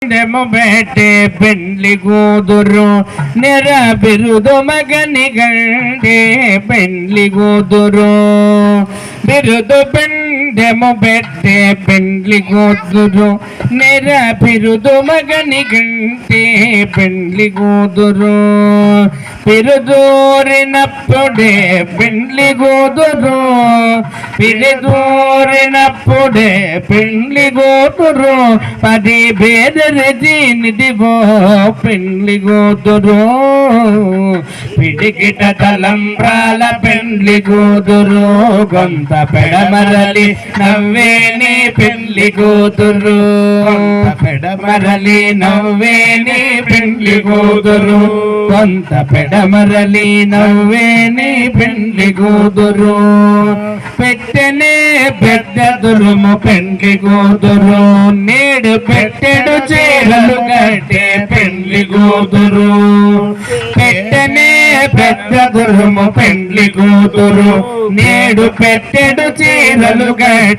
ಬೇಟೆ ಪೆಂಡ್ಲಿ ಕೂದುರು ನೆರ ಬಿರುದು ಮಗನಿ ಗಂಡೆ ಪೆಂಡ್ಲಿ ಕೂದುರು ಬಿರುದು ಪೆಂಡೆಮು ಬೆಟ್ಟೆ ಪೆಂಡ್ಲಿ ಕೂದುರು ನೆರ ಬಿರುದು ಮಗನಿ ಗಂಟೆ ಪೆಂಡ್ಲಿ ಕೂದುರು పిరుదూరినప్పుడే పెండ్లి కూతురు పిరుదూరినప్పుడే పెండ్లి కూతురు పది బేదరిచి నిదివో పెండ్లి కూతురు పిడికిట తలంబ్రాల పెండ్లి కూతురు గొంత పెడమరలి నవ్వేని పెండ్లి కూతురు పెడమరలి నవ్వేని పెండ్లి కూతురు కొంత పెడమరలి నవ్వేని పెండ్లి కూతురు పెట్టెనే పెద్ద దురుము పెండ్లి కూతురు నేడు పెట్టెడు చీరలు కట్టే పెండ్లి కూతురు పెట్టెనే పెద్ద దురుము పెండ్లి కూతురు నేడు పెట్టెడు చీరలు కట్టే